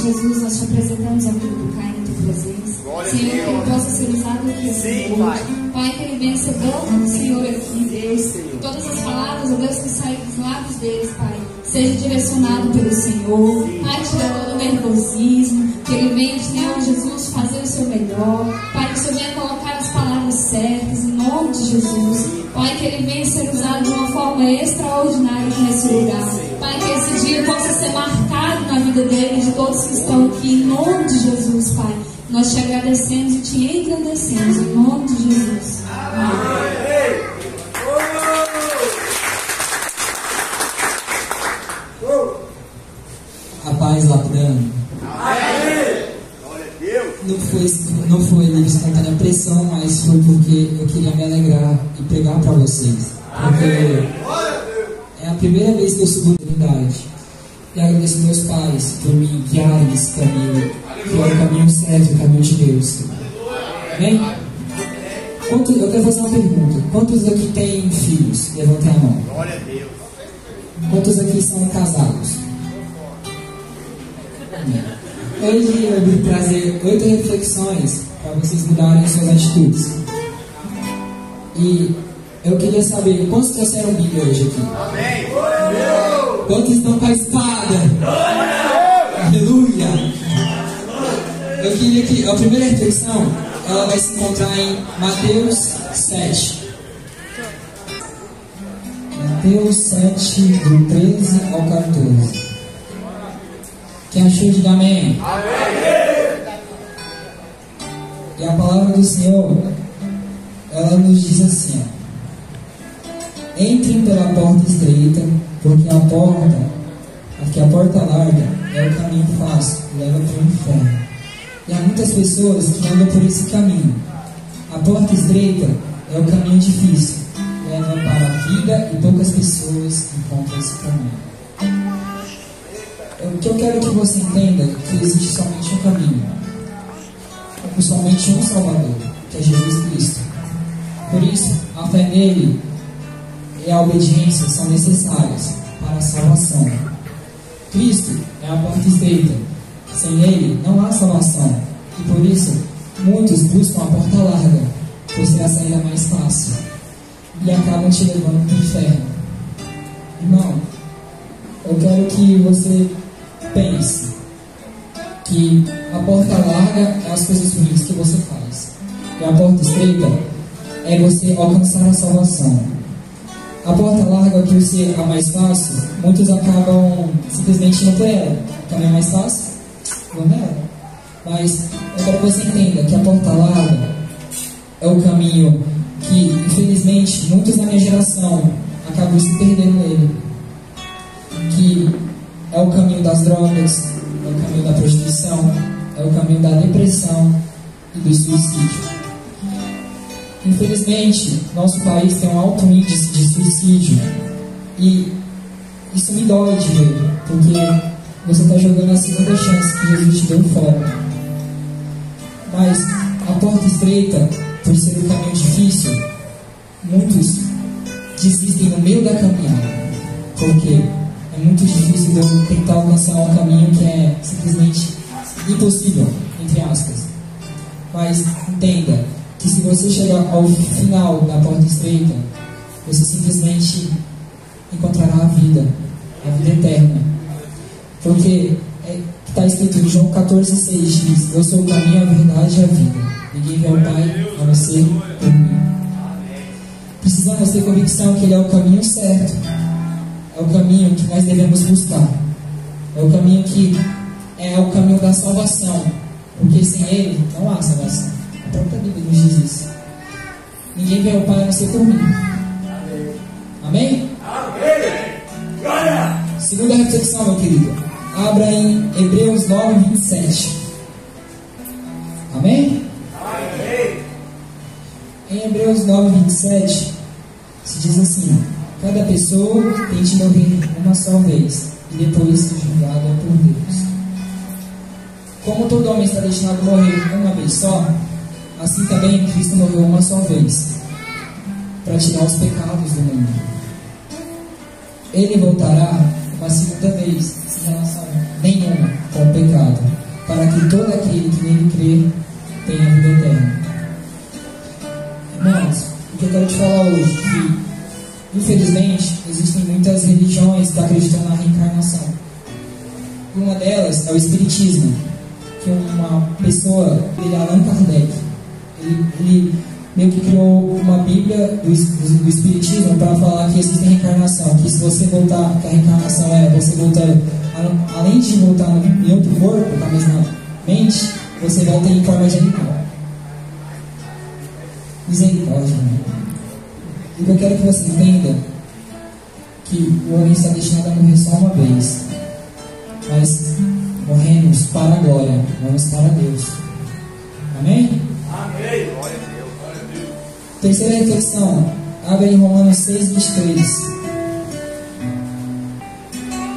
Jesus, nós te apresentamos a vida do Caio na tua presença. Senhor, que ele possa ser usado aqui essa noite. Pai, que ele venha ser boca do Senhor aqui, Deus. Todas as palavras, ó Deus, que saem dos lábios deles, Pai, seja direcionado pelo Senhor. Pai, tirando todo o nervosismo, que ele venha, Senhor Jesus, fazer o seu melhor. Pai, que o Senhor venha colocar as palavras certas, em nome de Jesus. Pai, que ele venha ser usado de uma forma extraordinária aqui nesse lugar. Pai, que esse dia possa ser marcado na vida dele e de todos que estão aqui, em nome de Jesus, Pai. Nós te agradecemos e te engrandecemos, em nome de Jesus. Amém. A paz labrando. Não foi livre espontânea pressão, mas foi porque eu queria me alegrar e pregar para vocês. Porque é a primeira vez que eu subo a unidade. E agradeço meus pais por me guiarem nesse caminho, que é o caminho certo, o caminho de Deus. Amém? Eu quero fazer uma pergunta. Quantos aqui têm filhos? Levantem a mão. Glória a Deus. Quantos aqui são casados? Hoje eu vim trazer 8 reflexões para vocês mudarem suas atitudes. E eu queria saber, quantos trouxeram Bíblia hoje aqui? Amém. Quantos estão com a espada? Aleluia! Eu queria que a primeira reflexão ela vai se encontrar em Mateus 7. Mateus 7, do 13 ao 14. Quem achou, diga amém. Amém. E a palavra do Senhor, ela nos diz assim: entrem pela porta estreita, porque a porta larga é o caminho fácil, leva para o inferno. E há muitas pessoas que andam por esse caminho. A porta estreita é o caminho difícil, leva para a vida e poucas pessoas encontram esse caminho. O que eu quero que você entenda é que existe somente um caminho, somente um Salvador, que é Jesus Cristo. Por isso, a fé nele e a obediência são necessárias para a salvação. Cristo é a porta estreita. Sem ele não há salvação. E por isso, muitos buscam a porta larga, por ser a saída mais fácil, e acabam te levando para o inferno. Irmão, eu quero que você pense que a porta larga é as coisas ruins que você faz, e a porta estreita é você alcançar a salvação. A porta larga, por ser a mais fácil, muitos acabam simplesmente indo por ela. Também é mais fácil? Não é? Mas eu quero que você entenda que a porta larga é o caminho que, infelizmente, muitos da minha geração acabam se perdendo nele. Que é o caminho das drogas, é o caminho da prostituição, é o caminho da depressão e do suicídio. Infelizmente, nosso país tem um alto índice de suicídio e isso me dói de ver, porque você está jogando a segunda chance que Jesus te deu fora. Mas a porta estreita, por ser um caminho difícil, muitos desistem no meio da caminhada, porque é muito difícil de eu tentar alcançar um caminho que é simplesmente impossível, entre aspas. Mas entenda que se você chegar ao final da porta estreita, você simplesmente encontrará a vida eterna. Porque está escrito em João 14,6, diz: eu sou o caminho, a verdade e a vida. Ninguém vê ao Pai a não ser por mim. Precisamos ter convicção que Ele é o caminho certo. É o caminho que nós devemos buscar. É o caminho que é o caminho da salvação. Porque sem Ele não há salvação. A própria Bíblia nos diz isso. Ninguém vê ao Pai a não ser por mim. Amém? Amém. Segunda reflexão, meu querido. Abra em Hebreus 9, 27. Amém? Amém. Em Hebreus 9, 27, se diz assim: cada pessoa tem de morrer uma só vez, e depois ser julgada por Deus. Como todo homem está destinado a morrer uma vez só, assim também Cristo morreu uma só vez, para tirar os pecados do mundo. Ele voltará uma segunda vez, sem relação nenhuma com o pecado. para que todo aquele que nele crê tenha vida eterna. Irmãos, o que eu quero te falar hoje é que, infelizmente, existem muitas religiões que acreditam na reencarnação. Uma delas é o Espiritismo, que uma pessoa, Allan Kardec, ele meio que criou uma Bíblia do Espiritismo para falar que existe reencarnação, que se você voltar, que a reencarnação é você voltando, além de voltar em outro corpo, com a mesma mente, você volta em forma de animal. Misericórdia, né? E o que eu quero que você entenda que o homem está destinado a morrer só uma vez, mas morremos para a glória, vamos para Deus. Amém? Amém. Glória a Deus. Glória a Deus. Terceira reflexão, abre em Romanos 6, 23.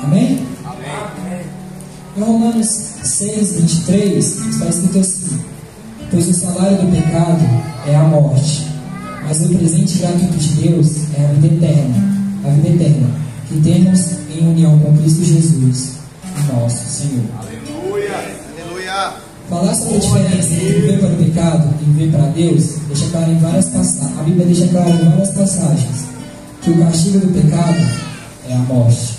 Amém? Amém. Em Romanos 6, 23 está escrito assim: pois o salário do pecado é a morte, mas o presente gratuito de Deus é a vida eterna, que temos em união com Cristo Jesus, nosso Senhor. Aleluia. Aleluia. Falar sobre a diferença entre viver para o pecado e viver para Deus deixa claro em várias passagens. A Bíblia deixa claro em várias passagens que o castigo do pecado é a morte.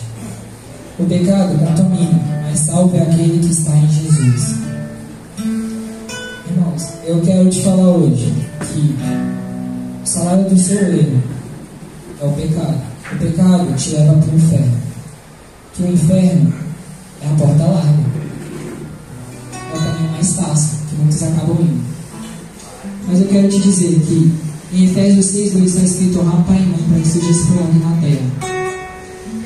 O pecado contamina, mas salvo é aquele que está em Jesus. Irmãos, eu quero te falar hoje que o salário do seu erro é o pecado. O pecado te leva para o inferno. Que o inferno é a porta larga. É o caminho mais fácil, que muitos acabam indo. Mas eu quero te dizer que em Efésios 6:2 está escrito: honrar pai e mãe para que seja explorado na terra.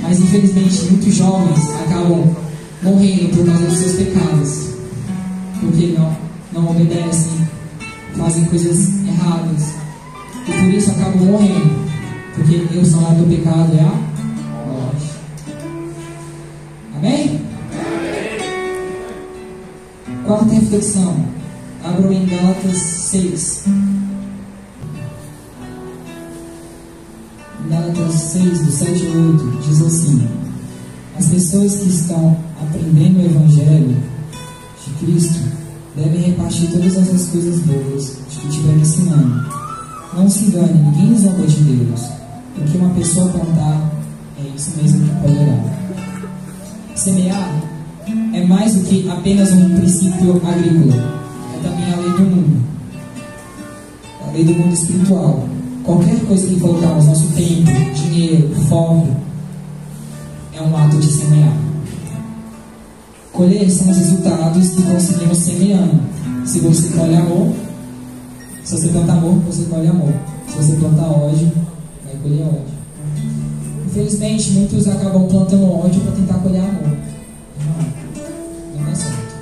Mas infelizmente muitos jovens acabam morrendo por causa dos seus pecados, porque não obedecem, fazem coisas erradas, e por isso acabam morrendo, porque o salário do pecado é a morte. Amém? Quarta reflexão, abram em Gálatas 6. Gálatas 6, do 7 ao 8, diz assim: as pessoas que estão aprendendo o Evangelho de Cristo devem repartir todas as coisas boas de que estiver ensinando. Não se engane, ninguém zomba de Deus. O que uma pessoa plantar é isso mesmo que colherá. Semear é mais do que apenas um princípio agrícola, é também a lei do mundo, a lei do mundo espiritual. Qualquer coisa que colocamos nosso tempo, dinheiro, foco, é um ato de semear. Colher são os resultados que conseguimos semeando. Se você colhe amor, se você planta amor, você colhe amor. Se você planta ódio, vai colher ódio. Infelizmente, muitos acabam plantando ódio para tentar colher amor. Não dá certo.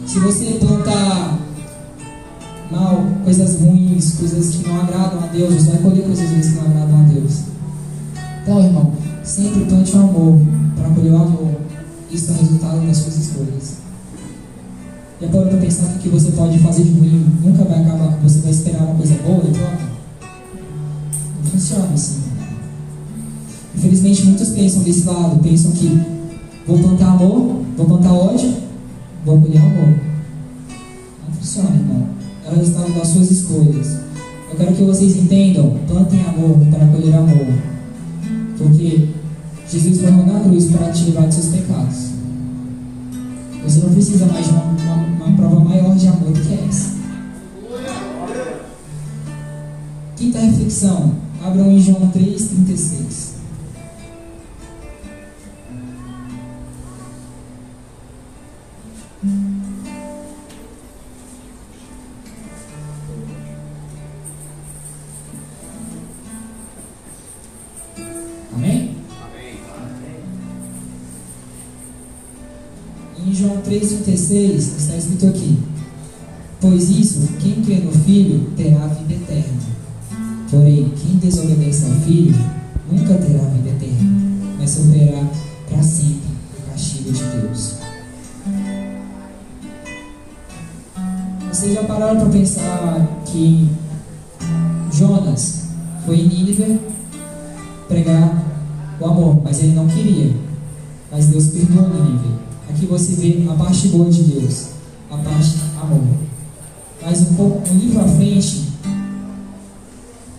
Se você plantar mal, coisas ruins, coisas que não agradam a Deus, você vai colher coisas ruins que não agradam a Deus. Então, irmão, sempre plante o amor para colher o amor. Isso é o resultado das suas escolhas. Já parou para pensar que o que você pode fazer de ruim nunca vai acabar, você vai esperar uma coisa boa e troca? Não funciona assim. Infelizmente, muitos pensam desse lado, pensam que vou plantar amor, vou plantar ódio, vou colher amor. Não funciona, irmão. É o resultado das suas escolhas. Eu quero que vocês entendam, plantem amor para colher amor. Porque Jesus morreu na cruz para te livrar dos seus pecados. Você não precisa mais de uma prova maior de amor do que essa. Quinta reflexão, abram em João 3,36. Em João 3,36 está escrito aqui: pois isso, quem crê no Filho terá a vida eterna. Porém, quem desobedece ao Filho nunca terá a vida eterna, mas sofrerá para sempre o castigo de Deus. Vocês já pararam para pensar que Jonas foi em Nínive pregar o amor, mas ele não queria. Mas Deus perdoou Nínive. aqui você vê a parte boa de Deus, a parte amor. Mas um livro à frente,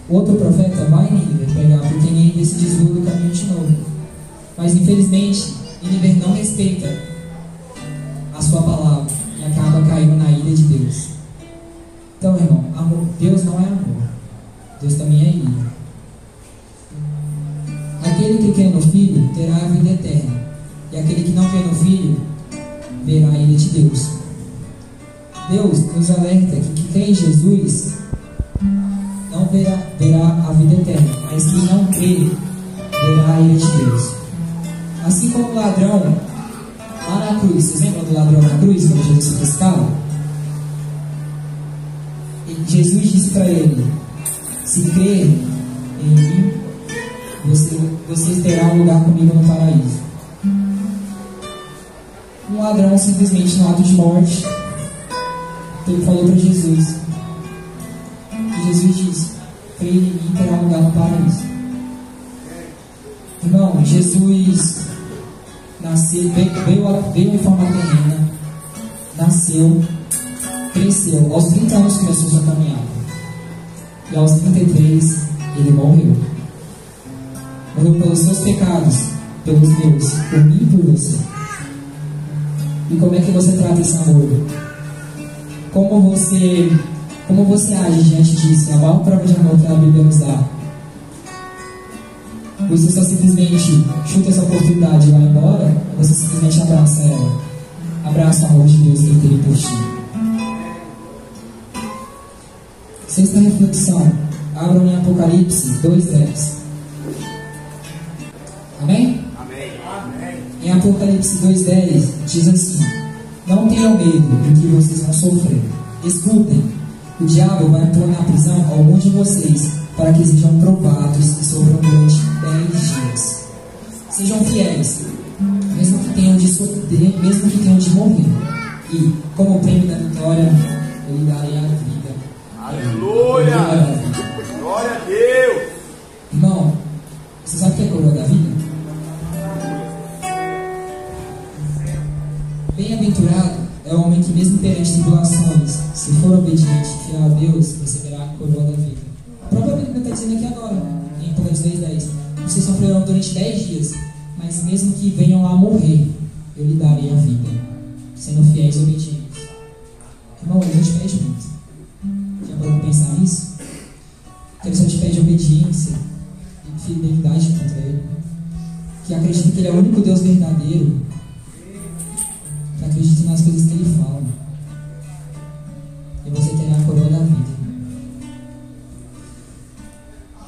outro profeta vai em Nínive pregar, porque Nínive se desviou do caminho de novo. Mas infelizmente, Nínive não respeita a sua palavra e acaba caindo na ira de Deus. Então, irmão, Deus não é amor, Deus também é ira. Aquele que crê no Filho terá a vida eterna, e aquele que não crê no Filho verá a ira de Deus. Deus nos alerta que quem crê em Jesus não verá a vida eterna, mas quem não crê verá a ira de Deus. Assim como o ladrão lá na cruz, vocês lembram do ladrão na cruz, quando Jesus foi crucificado? Jesus disse para ele: se crer em mim, você terá um lugar comigo no paraíso. Um ladrão, simplesmente no ato de morte, ele falou para Jesus, e Jesus disse: crer em mim, terá um lugar no paraíso. Irmão, Jesus nasceu, veio em forma terrena, nasceu, cresceu, aos 30 anos começou sua caminhada, e aos 33 ele morreu pelos seus pecados, pelos meus, por mim e por você. E como é que você trata esse amor? Como você age diante disso? A maior prova de amor que a Bíblia nos dá. Você só simplesmente chuta essa oportunidade e vai embora, ou você simplesmente abraça ela? Abraça o amor de Deus que Ele teve por ti. Sexta reflexão. Abram em Apocalipse 2:10. Amém? Amém. Em Apocalipse 2:10 diz assim: não tenham medo do que vocês vão sofrer. Escutem, o diabo vai pôr na prisão alguns de vocês, para que sejam provados e sofram durante 10 dias. Sejam fiéis, mesmo que tenham de morrer. E, como prêmio da vitória, eu lhe darei a vida. Aleluia! Glória a Deus! Irmão, você sabe o que é a coroa da vida? Bem-aventurado é o homem que, mesmo perante tribulações, se for obediente e fiel a Deus, receberá a coroa da vida. A própria Bíblia está dizendo aqui agora, em Apocalipse 2:10: vocês sofrerão durante 10 dias, mas mesmo que venham lá morrer, eu lhe darei a vida, sendo fiéis e obedientes. Irmão, ele não te pede muito. Já parou para pensar nisso? Que ele só te pede obediência e fidelidade contra ele. Que acredita que ele é o único Deus verdadeiro. Que acredita nas coisas que ele fala. E você terá a coroa da vida.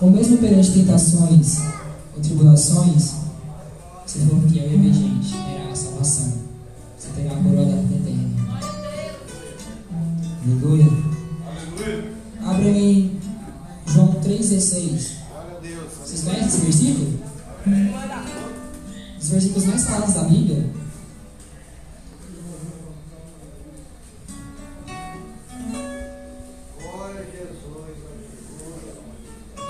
Ou mesmo perante tentações ou tribulações, se for fiel e obediente, terá a salvação. Você terá a coroa da vida eterna. Aleluia. Abra em João 3,16. Vocês conhecem esse versículo? Os versículos mais falados da Bíblia.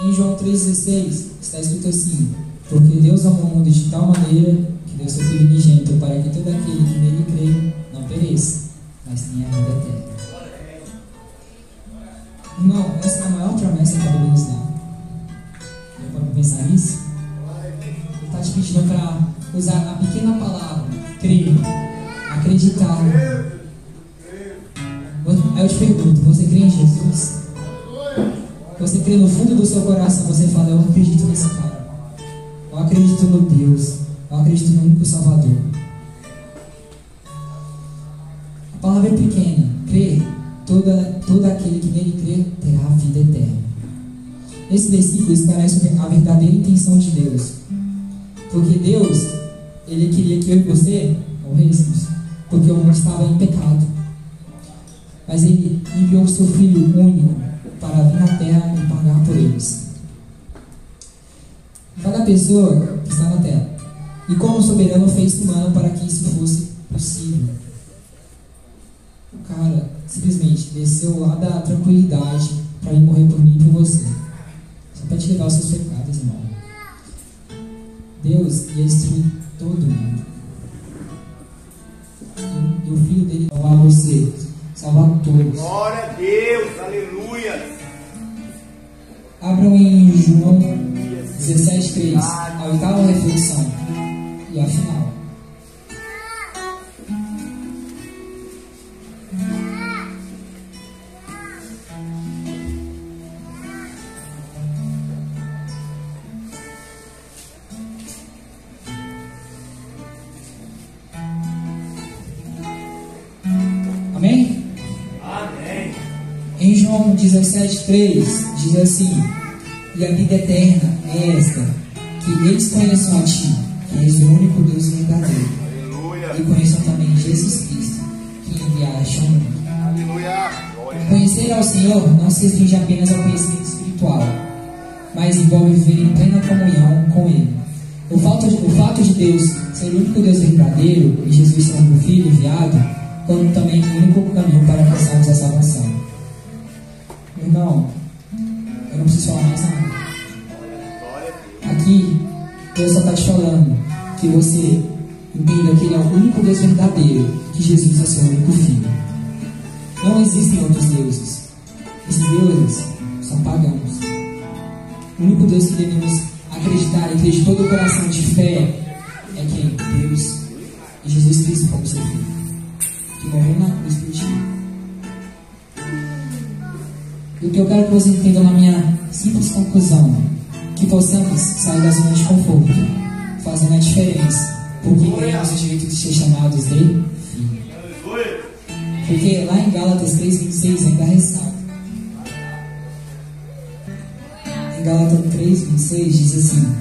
Em João 3,16 está escrito assim: porque Deus amou o mundo de tal maneira que deu seu Filho unigênito, para que todo aquele que nele crê não pereça, mas tenha a vida eterna. Irmão, essa é a maior promessa que a Bíblia nos dá. Já pode pensar nisso? Ele está te pedindo para usar a pequena palavra crer, acreditar. Aí eu te pergunto: você crê em Jesus? Você crê no fundo do seu coração, você fala: eu acredito nesse cara, eu acredito no Deus, eu acredito no único Salvador. A palavra é pequena, crer. Todo aquele que nele crê terá a vida eterna. Esse versículo esclarece a verdadeira intenção de Deus. Porque Deus, Ele queria que eu e você morrêssemos, porque o mundo estava em pecado. Mas Ele enviou o seu Filho único para vir na terra e pagar por eles. Cada pessoa que está na terra. E como soberano fez humano para que isso fosse possível. O cara simplesmente desceu lá da tranquilidade para ir morrer por mim e por você. Só para te levar os seus pecados, irmão. Deus ia destruir todo mundo. e o Filho dele salvar você, salvar todos. Glória a Deus, aleluia. Abram em João 17:3, a oitava reflexão e a final. Amém? Amém. Em João 17:3 diz assim: e a vida eterna é esta, que eles conheçam a Ti, que és o único Deus verdadeiro, Aleluia. e conheçam também Jesus Cristo, que enviaste ao mundo. Aleluia. Glória. Conhecer ao Senhor não se restringe apenas ao conhecimento espiritual, mas envolve viver em plena comunhão com Ele. O fato de Deus ser o único Deus verdadeiro e Jesus ser o Filho enviado, como também o único caminho para alcançarmos a salvação. Meu irmão, eu não preciso falar mais nada. Aqui, Deus só está te falando que você entenda que Ele é o único Deus verdadeiro, que Jesus é seu único Filho. Não existem outros deuses. Esses deuses são pagãos. O único Deus que devemos acreditar e ter de todo o coração de fé é quem? Deus e Jesus Cristo como seu Filho, que morreu na cruz por ti. E o que eu quero que você entenda na minha simples conclusão, que possamos sair da zona de conforto, fazendo a diferença, porque ganhamos o direito de ser chamados de filho. Porque lá em Gálatas 3:26 ainda ressalta. Em Gálatas 3:26 diz assim: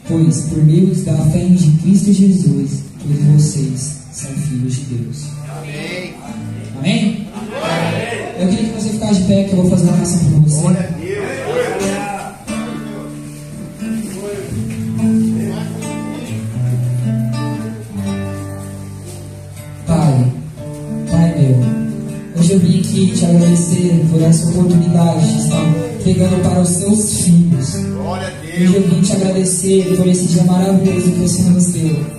pois por meio da fé em Cristo Jesus, todos vocês são filhos de Deus. Amém. Amém? Eu queria que você ficasse de pé, que eu vou fazer uma oração para você. Glória a Deus. Pai meu, hoje eu vim aqui te agradecer por essa oportunidade de estar pregando para os seus filhos. Glória a Hoje eu vim te agradecer por esse dia maravilhoso que você nos deu.